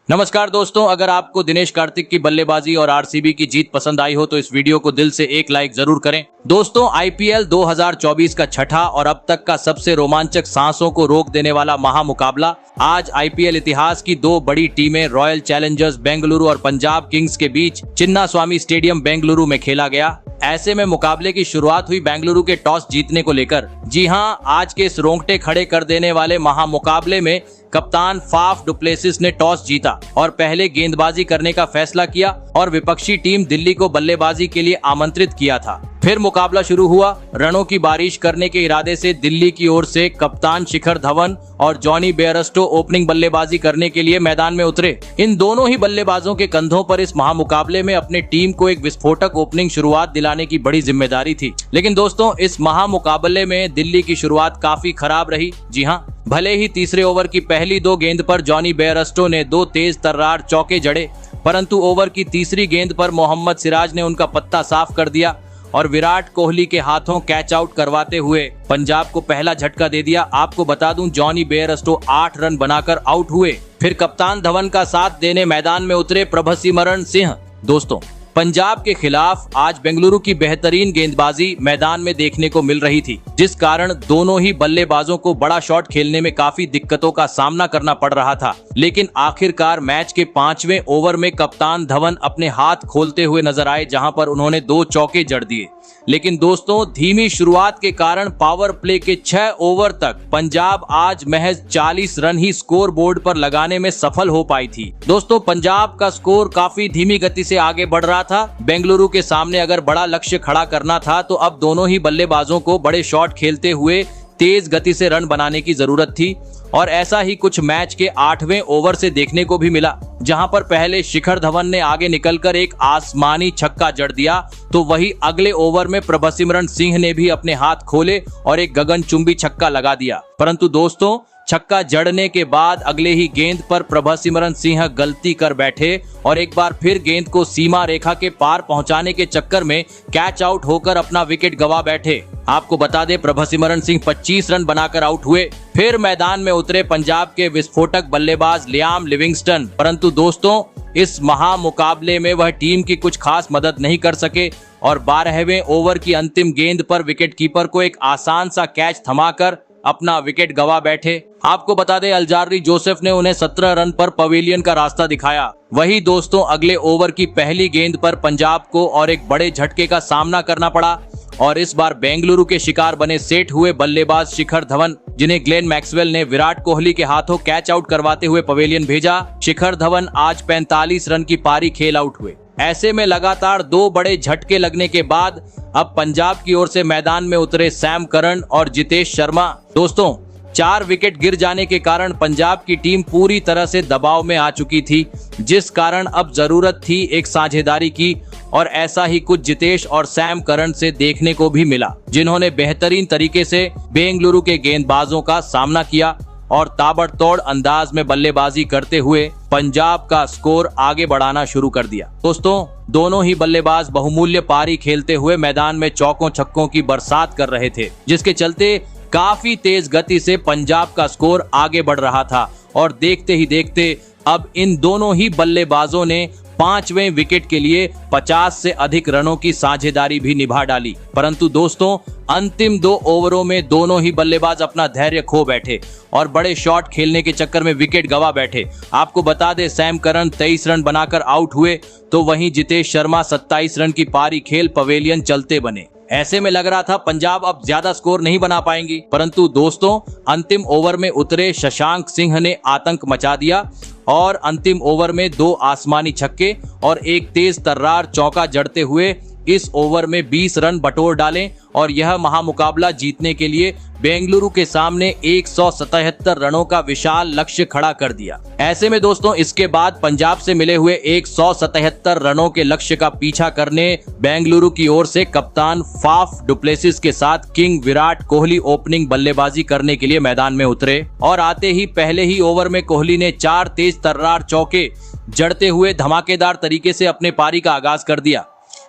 नमस्कार दोस्तों, अगर आपको दिनेश कार्तिक की बल्लेबाजी और आरसीबी की जीत पसंद आई हो तो इस वीडियो को दिल से एक लाइक जरूर करें। दोस्तों, आईपीएल 2024 का छठा और अब तक का सबसे रोमांचक, सांसों को रोक देने वाला महामुकाबला आज आईपीएल इतिहास की दो बड़ी टीमें रॉयल चैलेंजर्स बेंगलुरु और पंजाब किंग्स के बीच चिन्नास्वामी स्टेडियम बेंगलुरु में खेला गया। ऐसे में मुकाबले की शुरुआत हुई बेंगलुरु के टॉस जीतने को लेकर। जी हां, आज के इस रोंगटे खड़े कर देने वाले महामुकाबले में कप्तान फाफ डुप्लेसिस ने टॉस जीता और पहले गेंदबाजी करने का फैसला किया और विपक्षी टीम दिल्ली को बल्लेबाजी के लिए आमंत्रित किया था। फिर मुकाबला शुरू हुआ। रनों की बारिश करने के इरादे से दिल्ली की ओर से कप्तान शिखर धवन और जॉनी बेयरस्टो ओपनिंग बल्लेबाजी करने के लिए मैदान में उतरे। इन दोनों ही बल्लेबाजों के कंधों पर इस महामुकाबले में अपने टीम को एक विस्फोटक ओपनिंग शुरुआत दिलाने की बड़ी जिम्मेदारी थी। लेकिन दोस्तों, इस महामुकाबले में दिल्ली की शुरुआत काफी खराब रही। जी हाँ, भले ही तीसरे ओवर की पहली दो गेंद पर जॉनी बेयरस्टो ने दो तेज तर्रार चौके जड़े, परंतु ओवर की तीसरी गेंद पर मोहम्मद सिराज ने उनका पत्ता साफ कर दिया और विराट कोहली के हाथों कैच आउट करवाते हुए पंजाब को पहला झटका दे दिया। आपको बता दूं, जॉनी बेयरस्टो 8 रन बनाकर आउट हुए। फिर कप्तान धवन का साथ देने मैदान में उतरे प्रभसिमरन सिंह। दोस्तों, पंजाब के खिलाफ आज बेंगलुरु की बेहतरीन गेंदबाजी मैदान में देखने को मिल रही थी, जिस कारण दोनों ही बल्लेबाजों को बड़ा शॉट खेलने में काफी दिक्कतों का सामना करना पड़ रहा था। लेकिन आखिरकार मैच के 5वें ओवर में कप्तान धवन अपने हाथ खोलते हुए नजर आए, जहां पर उन्होंने 2 चौके जड़ दिए। लेकिन दोस्तों, धीमी शुरुआत के कारण पावर प्ले के 6 ओवर तक पंजाब आज महज 40 रन ही स्कोर बोर्ड पर लगाने में सफल हो पाई थी। दोस्तों, पंजाब का स्कोर काफी धीमी गति से आगे बढ़ रहा था। बेंगलुरु के सामने अगर बड़ा लक्ष्य खड़ा करना था तो अब दोनों ही बल्लेबाजों को बड़े शॉट खेलते हुए तेज गति से रन बनाने की जरूरत थी और ऐसा ही कुछ मैच के 8वें ओवर से देखने को भी मिला, जहां पर पहले शिखर धवन ने आगे निकलकर एक आसमानी छक्का जड़ दिया, तो वही अगले ओवर में प्रभसिमरन सिंह ने भी अपने हाथ खोले और एक गगनचुंबी छक्का लगा दिया। परंतु दोस्तों, छक्का जड़ने के बाद अगले ही गेंद पर प्रभसिमरन सिंह गलती कर बैठे और एक बार फिर गेंद को सीमा रेखा के पार पहुंचाने के चक्कर में कैच आउट होकर अपना विकेट गंवा बैठे। आपको बता दें, प्रभसिमरन सिंह 25 रन बनाकर आउट हुए। फिर मैदान में उतरे पंजाब के विस्फोटक बल्लेबाज लियाम लिविंगस्टन। परंतु दोस्तों, इस महामुकाबले में वह टीम की कुछ खास मदद नहीं कर सके और 12वें ओवर की अंतिम गेंद पर विकेटकीपर को एक आसान सा कैच थमाकर अपना विकेट गंवा बैठे। आपको बता दें, अल्जार्री जोसेफ ने उन्हें 17 रन पर पवेलियन का रास्ता दिखाया। वही दोस्तों, अगले ओवर की पहली गेंद पर पंजाब को और एक बड़े झटके का सामना करना पड़ा और इस बार बेंगलुरु के शिकार बने सेट हुए बल्लेबाज शिखर धवन, जिन्हें ग्लेन मैक्सवेल ने विराट कोहली के हाथों कैच आउट करवाते हुए पवेलियन भेजा। शिखर धवन आज 45 रन की पारी खेल आउट हुए। ऐसे में लगातार 2 बड़े झटके लगने के बाद अब पंजाब की ओर से मैदान में उतरे सैम करन और जितेश शर्मा। दोस्तों, 4 विकेट गिर जाने के कारण पंजाब की टीम पूरी तरह से दबाव में आ चुकी थी, जिस कारण अब जरूरत थी एक साझेदारी की और ऐसा ही कुछ जितेश और सैम करन से देखने को भी मिला, जिन्होंने बेहतरीन तरीके से बेंगलुरु के गेंदबाजों का सामना किया और ताबड़तोड़ अंदाज में बल्लेबाजी करते हुए पंजाब का स्कोर आगे बढ़ाना शुरू कर दिया। दोस्तों, दोनों ही बल्लेबाज बहुमूल्य पारी खेलते हुए मैदान में चौकों छक्कों की बरसात कर रहे थे, जिसके चलते काफी तेज गति से पंजाब का स्कोर आगे बढ़ रहा था और देखते ही देखते अब इन दोनों ही बल्लेबाजों ने 5वें विकेट के लिए 50 से अधिक रनों की साझेदारी भी निभा डाली। परंतु दोस्तों, अंतिम 2 ओवरों में दोनों ही बल्लेबाज अपना धैर्य खो बैठे और बड़े शॉट खेलने के चक्कर में विकेट गंवा बैठे। आपको बता दें, सैम करन 23 रन बनाकर आउट हुए, तो वहीं जितेश शर्मा 27 रन की पारी खेल पवेलियन चलते बने। ऐसे में लग रहा था पंजाब अब ज्यादा स्कोर नहीं बना पाएंगी, परंतु दोस्तों, अंतिम ओवर में उतरे शशांक सिंह ने आतंक मचा दिया और अंतिम ओवर में 2 आसमानी छक्के और एक तेज तर्रार चौका जड़ते हुए इस ओवर में 20 रन बटोर डाले और यह महामुकाबला जीतने के लिए बेंगलुरु के सामने 177 रनों का विशाल लक्ष्य खड़ा कर दिया। ऐसे में दोस्तों, इसके बाद पंजाब से मिले हुए 177 रनों के लक्ष्य का पीछा करने बेंगलुरु की ओर से कप्तान फाफ डुप्लेसिस के साथ किंग विराट कोहली ओपनिंग बल्लेबाजी करने के लिए मैदान में उतरे और आते ही पहले ही ओवर में कोहली ने 4 तेज तर्रार चौके जड़ते हुए धमाकेदार तरीके से अपने पारी का आगाज कर दिया।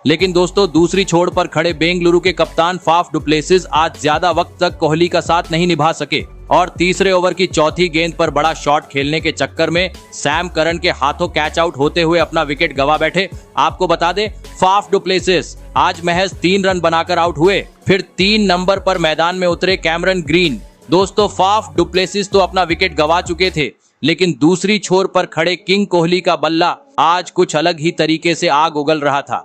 लेकिन दोस्तों दूसरी छोर पर खड़े बेंगलुरु के कप्तान फाफ डु प्लेसिस आज ज्यादा वक्त तक कोहली का साथ नहीं निभा सके और तीसरे ओवर की चौथी गेंद पर बड़ा शॉट खेलने के चक्कर में सैम करन के हाथों कैच आउट होते हुए अपना विकेट गवा बैठे। आपको बता दें फाफ डु प्लेसिस आज महज 3 रन बनाकर आउट हुए। फिर 3 नंबर पर मैदान में उतरे कैमरन ग्रीन। दोस्तों फाफ डु प्लेसिस तो अपना विकेट गवा चुके थे, लेकिन दूसरी छोर पर खड़े किंग कोहली का बल्ला आज कुछ अलग ही तरीके से आग उगल रहा था।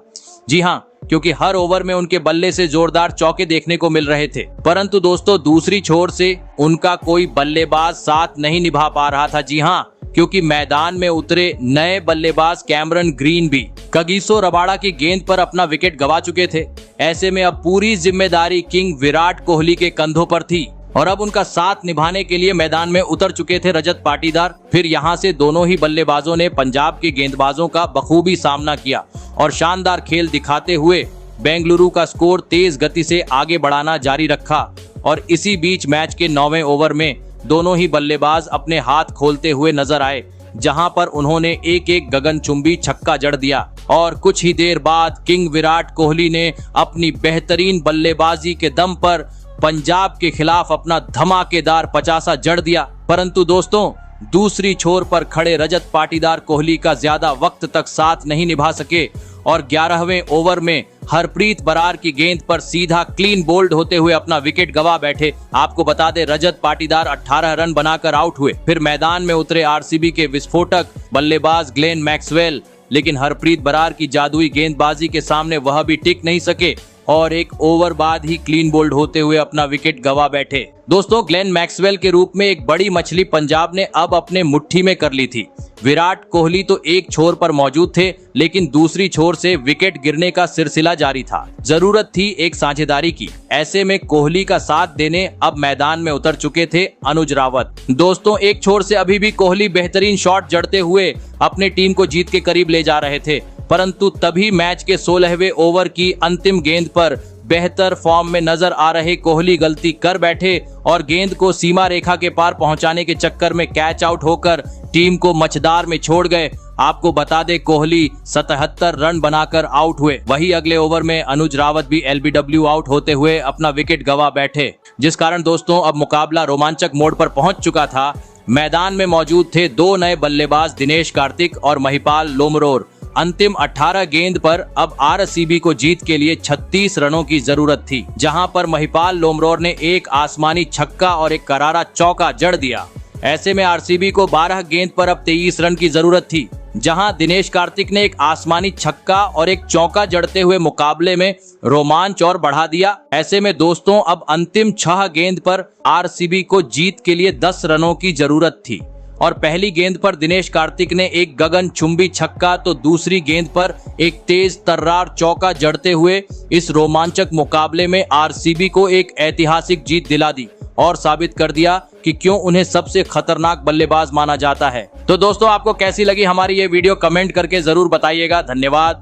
जी हाँ, क्योंकि हर ओवर में उनके बल्ले से जोरदार चौके देखने को मिल रहे थे, परंतु दोस्तों दूसरी छोर से उनका कोई बल्लेबाज साथ नहीं निभा पा रहा था। जी हाँ, क्योंकि मैदान में उतरे नए बल्लेबाज कैमरन ग्रीन भी कगिसो रबाड़ा की गेंद पर अपना विकेट गवा चुके थे। ऐसे में अब पूरी जिम्मेदारी किंग विराट कोहली के कंधों पर थी और अब उनका साथ निभाने के लिए मैदान में उतर चुके थे रजत पाटीदार। फिर यहाँ से दोनों ही बल्लेबाजों ने पंजाब के गेंदबाजों का बखूबी सामना किया और शानदार खेल दिखाते हुए बेंगलुरु का स्कोर तेज गति से आगे बढ़ाना जारी रखा। और इसी बीच मैच के 9वें ओवर में दोनों ही बल्लेबाज अपने हाथ खोलते हुए नजर आए, जहां पर उन्होंने एक एक गगनचुंबी छक्का जड़ दिया और कुछ ही देर बाद किंग विराट कोहली ने अपनी बेहतरीन बल्लेबाजी के दम पर पंजाब के खिलाफ अपना धमाकेदार 50 जड़ दिया। परंतु दोस्तों दूसरी छोर पर खड़े रजत पाटीदार कोहली का ज्यादा वक्त तक साथ नहीं निभा सके और 11वें ओवर में हरप्रीत बरार की गेंद पर सीधा क्लीन बोल्ड होते हुए अपना विकेट गवा बैठे। आपको बता दें रजत पाटीदार 18 रन बनाकर आउट हुए। फिर मैदान में उतरे आरसीबी के विस्फोटक बल्लेबाज ग्लेन मैक्सवेल, लेकिन हरप्रीत बरार की जादुई गेंदबाजी के सामने वह भी टिक नहीं सके और एक ओवर बाद ही क्लीन बोल्ड होते हुए अपना विकेट गवा बैठे। दोस्तों ग्लेन मैक्सवेल के रूप में एक बड़ी मछली पंजाब ने अब अपने मुट्ठी में कर ली थी। विराट कोहली तो एक छोर पर मौजूद थे, लेकिन दूसरी छोर से विकेट गिरने का सिलसिला जारी था। जरूरत थी एक साझेदारी की। ऐसे में कोहली का साथ देने अब मैदान में उतर चुके थे अनुज रावत। दोस्तों एक छोर से अभी भी कोहली बेहतरीन शॉट जड़ते हुए अपने टीम को जीत के करीब ले जा रहे थे, परंतु तभी मैच के 16वें ओवर की अंतिम गेंद पर बेहतर फॉर्म में नजर आ रहे कोहली गलती कर बैठे और गेंद को सीमा रेखा के पार पहुंचाने के चक्कर में कैच आउट होकर टीम को मचदार में छोड़ गए। आपको बता दें कोहली 77 रन बनाकर आउट हुए। वही अगले ओवर में अनुज रावत भी एलबीडब्ल्यू आउट होते हुए अपना विकेट गवा बैठे, जिस कारण दोस्तों अब मुकाबला रोमांचक मोड़ पर पहुंच चुका था। मैदान में मौजूद थे 2 नए बल्लेबाज दिनेश कार्तिक और महिपाल लोमरोर। अंतिम 18 गेंद पर अब आरसीबी को जीत के लिए 36 रनों की जरूरत थी, जहां पर महिपाल लोमरोर ने एक आसमानी छक्का और एक करारा चौका जड़ दिया। ऐसे में आरसीबी को 12 गेंद पर अब 23 रन की जरूरत थी, जहां दिनेश कार्तिक ने एक आसमानी छक्का और एक चौका जड़ते हुए मुकाबले में रोमांच और बढ़ा दिया। ऐसे में दोस्तों अब अंतिम 6 गेंद पर आरसीबी को जीत के लिए 10 रनों की जरूरत थी और पहली गेंद पर दिनेश कार्तिक ने एक गगनचुंबी छक्का तो दूसरी गेंद पर एक तेज तर्रार चौका जड़ते हुए इस रोमांचक मुकाबले में आरसीबी को एक ऐतिहासिक जीत दिला दी और साबित कर दिया कि क्यों उन्हें सबसे खतरनाक बल्लेबाज माना जाता है। तो दोस्तों आपको कैसी लगी हमारी ये वीडियो कमेंट करके जरूर बताइएगा। धन्यवाद।